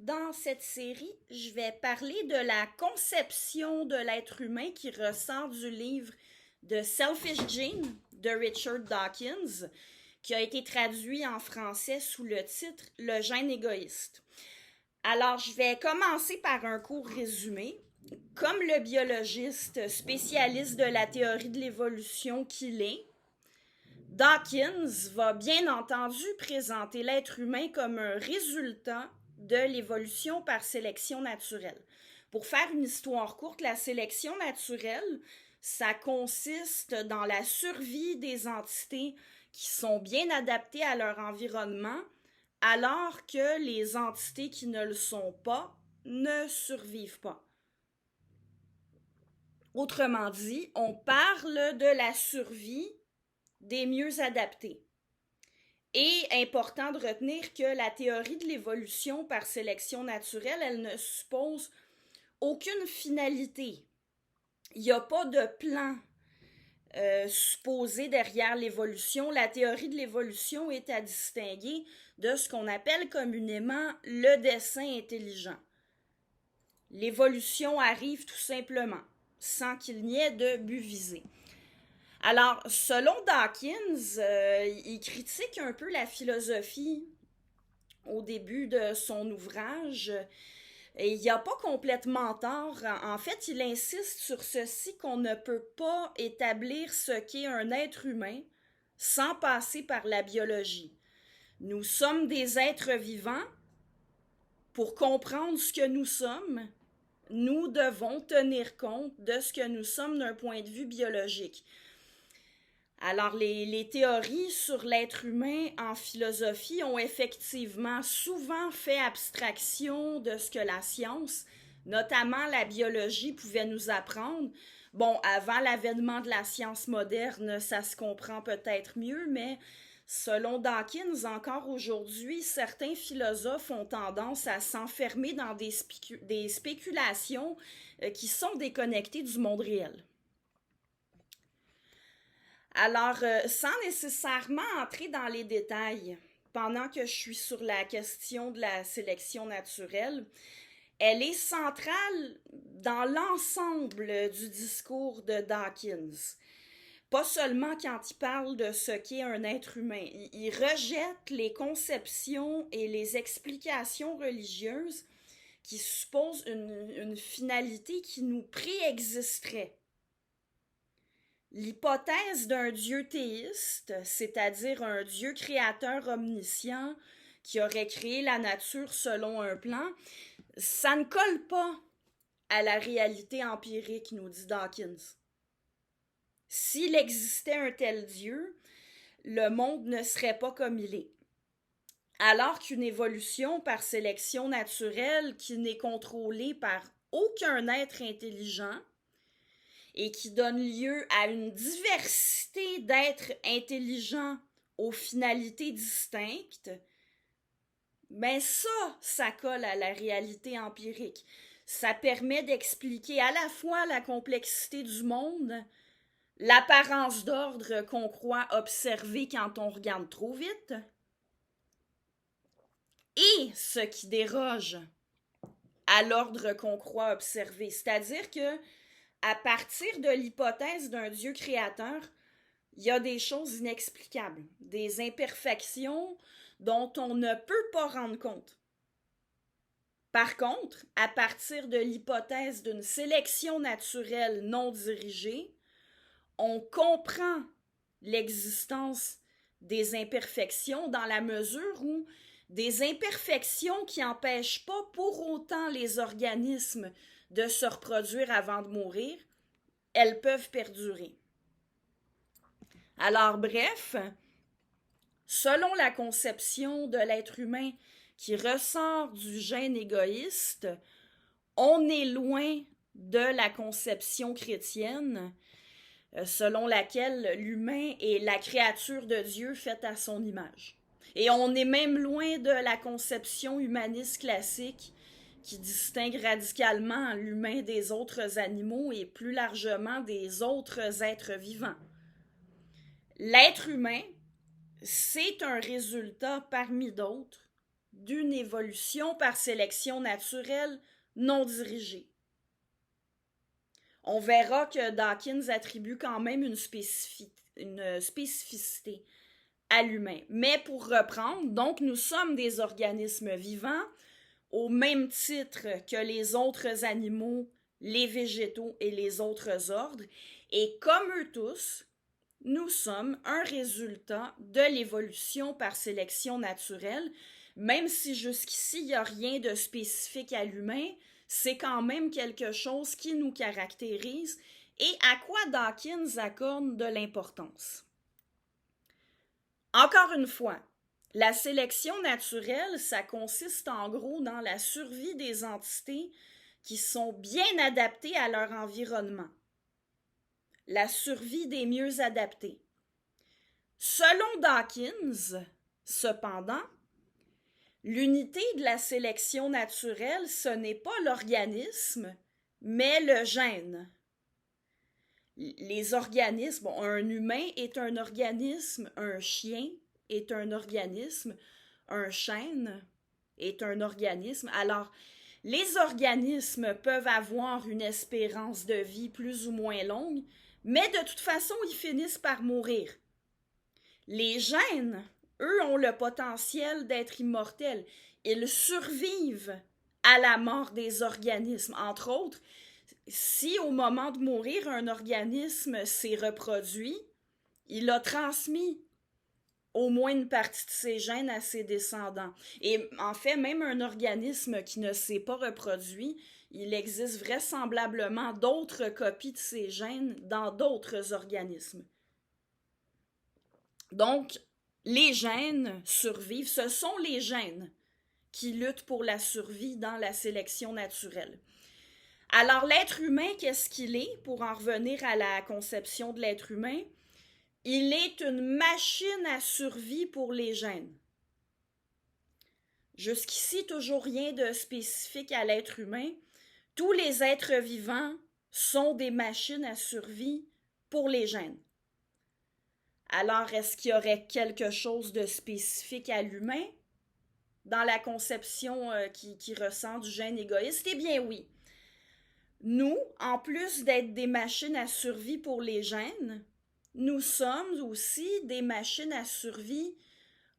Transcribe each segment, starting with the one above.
Dans cette série, je vais parler de la conception de l'être humain qui ressort du livre de Selfish Gene de Richard Dawkins, qui a été traduit en français sous le titre Le gène égoïste. Alors, je vais commencer par un court résumé. Comme le biologiste spécialiste de la théorie de l'évolution qu'il est, Dawkins va bien entendu présenter l'être humain comme un résultat de l'évolution par sélection naturelle. Pour faire une histoire courte, la sélection naturelle, ça consiste dans la survie des entités qui sont bien adaptées à leur environnement, alors que les entités qui ne le sont pas ne survivent pas. Autrement dit, on parle de la survie des mieux adaptés. Et important de retenir que la théorie de l'évolution par sélection naturelle, elle ne suppose aucune finalité. Il n'y a pas de plan supposé derrière l'évolution. La théorie de l'évolution est à distinguer de ce qu'on appelle communément le dessein intelligent. L'évolution arrive tout simplement, sans qu'il n'y ait de but visé. Alors, selon Dawkins, il critique un peu la philosophie au début de son ouvrage. Et il n'a pas complètement tort. En fait, il insiste sur ceci qu'on ne peut pas établir ce qu'est un être humain sans passer par la biologie. Nous sommes des êtres vivants. Pour comprendre ce que nous sommes, nous devons tenir compte de ce que nous sommes d'un point de vue biologique. Alors, les théories sur l'être humain en philosophie ont effectivement souvent fait abstraction de ce que la science, notamment la biologie, pouvait nous apprendre. Bon, avant l'avènement de la science moderne, ça se comprend peut-être mieux, mais selon Dawkins, encore aujourd'hui, certains philosophes ont tendance à s'enfermer dans des spéculations qui sont déconnectées du monde réel. Alors, sans nécessairement entrer dans les détails, pendant que je suis sur la question de la sélection naturelle, elle est centrale dans l'ensemble du discours de Dawkins. Pas seulement quand il parle de ce qu'est un être humain. Il rejette les conceptions et les explications religieuses qui supposent une finalité qui nous préexisterait. L'hypothèse d'un Dieu théiste, c'est-à-dire un Dieu créateur omniscient qui aurait créé la nature selon un plan, ça ne colle pas à la réalité empirique, nous dit Dawkins. S'il existait un tel Dieu, le monde ne serait pas comme il est. Alors qu'une évolution par sélection naturelle qui n'est contrôlée par aucun être intelligent et qui donne lieu à une diversité d'êtres intelligents aux finalités distinctes, ben ça colle à la réalité empirique. Ça permet d'expliquer à la fois la complexité du monde, l'apparence d'ordre qu'on croit observer quand on regarde trop vite, et ce qui déroge à l'ordre qu'on croit observer. C'est-à-dire que à partir de l'hypothèse d'un Dieu créateur, il y a des choses inexplicables, des imperfections dont on ne peut pas rendre compte. Par contre, à partir de l'hypothèse d'une sélection naturelle non dirigée, on comprend l'existence des imperfections dans la mesure où des imperfections qui n'empêchent pas pour autant les organismes de se reproduire avant de mourir, elles peuvent perdurer. Alors bref, selon la conception de l'être humain qui ressort du gène égoïste, on est loin de la conception chrétienne, selon laquelle l'humain est la créature de Dieu faite à son image. Et on est même loin de la conception humaniste classique qui distingue radicalement l'humain des autres animaux et plus largement des autres êtres vivants. L'être humain, c'est un résultat parmi d'autres d'une évolution par sélection naturelle non dirigée. On verra que Dawkins attribue quand même une spécificité à l'humain. Mais pour reprendre, donc nous sommes des organismes vivants au même titre que les autres animaux, les végétaux et les autres ordres, et comme eux tous, nous sommes un résultat de l'évolution par sélection naturelle, même si jusqu'ici il n'y a rien de spécifique à l'humain, c'est quand même quelque chose qui nous caractérise et à quoi Dawkins accorde de l'importance. Encore une fois, la sélection naturelle, ça consiste en gros dans la survie des entités qui sont bien adaptées à leur environnement. La survie des mieux adaptés. Selon Dawkins, cependant, l'unité de la sélection naturelle, ce n'est pas l'organisme, mais le gène. Les organismes, bon, un humain est un organisme, un chien est un organisme, un chêne est un organisme. Alors, les organismes peuvent avoir une espérance de vie plus ou moins longue, mais de toute façon, ils finissent par mourir. Les gènes, eux, ont le potentiel d'être immortels. Ils survivent à la mort des organismes. Entre autres, si au moment de mourir, un organisme s'est reproduit, il a transmis au moins une partie de ses gènes à ses descendants. Et en fait, même un organisme qui ne s'est pas reproduit, il existe vraisemblablement d'autres copies de ces gènes dans d'autres organismes. Donc, les gènes survivent. Ce sont les gènes qui luttent pour la survie dans la sélection naturelle. Alors, l'être humain, qu'est-ce qu'il est? Pour en revenir à la conception de l'être humain, il est une machine à survie pour les gènes. Jusqu'ici, toujours rien de spécifique à l'être humain. Tous les êtres vivants sont des machines à survie pour les gènes. Alors, est-ce qu'il y aurait quelque chose de spécifique à l'humain dans la conception qui ressent du gène égoïste? Eh bien oui. Nous, en plus d'être des machines à survie pour les gènes, nous sommes aussi des machines à survie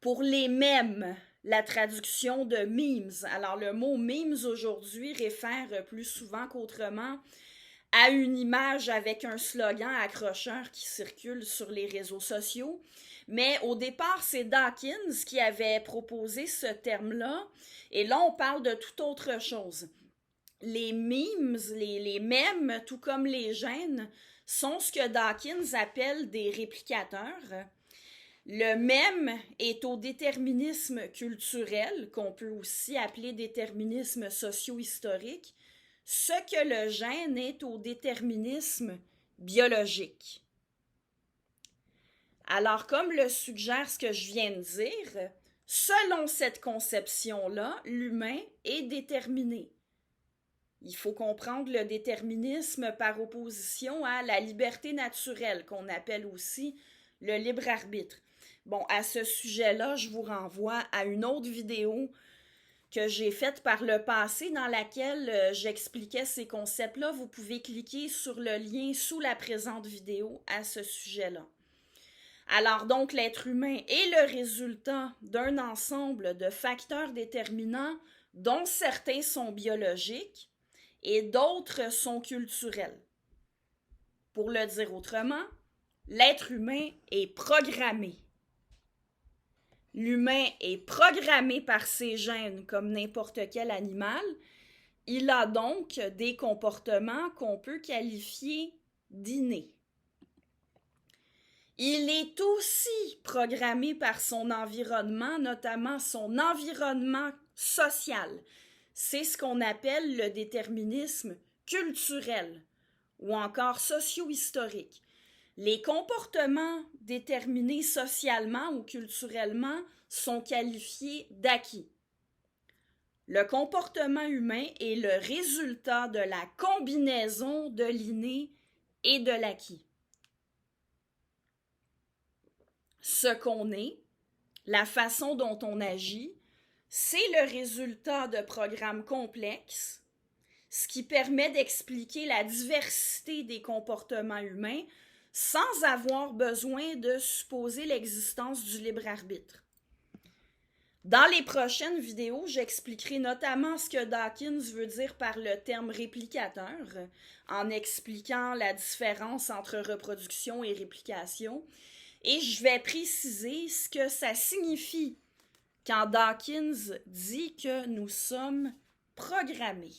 pour les mèmes, la traduction de memes. Alors, le mot memes aujourd'hui réfère plus souvent qu'autrement à une image avec un slogan accrocheur qui circule sur les réseaux sociaux. Mais au départ, c'est Dawkins qui avait proposé ce terme-là. Et là, on parle de toute autre chose. Les memes, les mèmes, tout comme les gènes, sont ce que Dawkins appelle des réplicateurs. Le mème est au déterminisme culturel, qu'on peut aussi appeler déterminisme socio-historique, ce que le gène est au déterminisme biologique. Alors, comme le suggère ce que je viens de dire, selon cette conception-là, l'humain est déterminé. Il faut comprendre le déterminisme par opposition à la liberté naturelle, qu'on appelle aussi le libre arbitre. Bon, à ce sujet-là, je vous renvoie à une autre vidéo que j'ai faite par le passé dans laquelle j'expliquais ces concepts-là. Vous pouvez cliquer sur le lien sous la présente vidéo à ce sujet-là. Alors donc, l'être humain est le résultat d'un ensemble de facteurs déterminants dont certains sont biologiques et d'autres sont culturels. Pour le dire autrement, l'être humain est programmé. L'humain est programmé par ses gènes comme n'importe quel animal. Il a donc des comportements qu'on peut qualifier d'innés. Il est aussi programmé par son environnement, notamment son environnement social. C'est ce qu'on appelle le déterminisme culturel ou encore socio-historique. Les comportements déterminés socialement ou culturellement sont qualifiés d'acquis. Le comportement humain est le résultat de la combinaison de l'inné et de l'acquis. Ce qu'on est, la façon dont on agit, C'est le résultat de programmes complexes, ce qui permet d'expliquer la diversité des comportements humains sans avoir besoin de supposer l'existence du libre arbitre. Dans les prochaines vidéos, j'expliquerai notamment ce que Dawkins veut dire par le terme réplicateur, en expliquant la différence entre reproduction et réplication, et je vais préciser ce que ça signifie quand Dawkins dit que nous sommes programmés.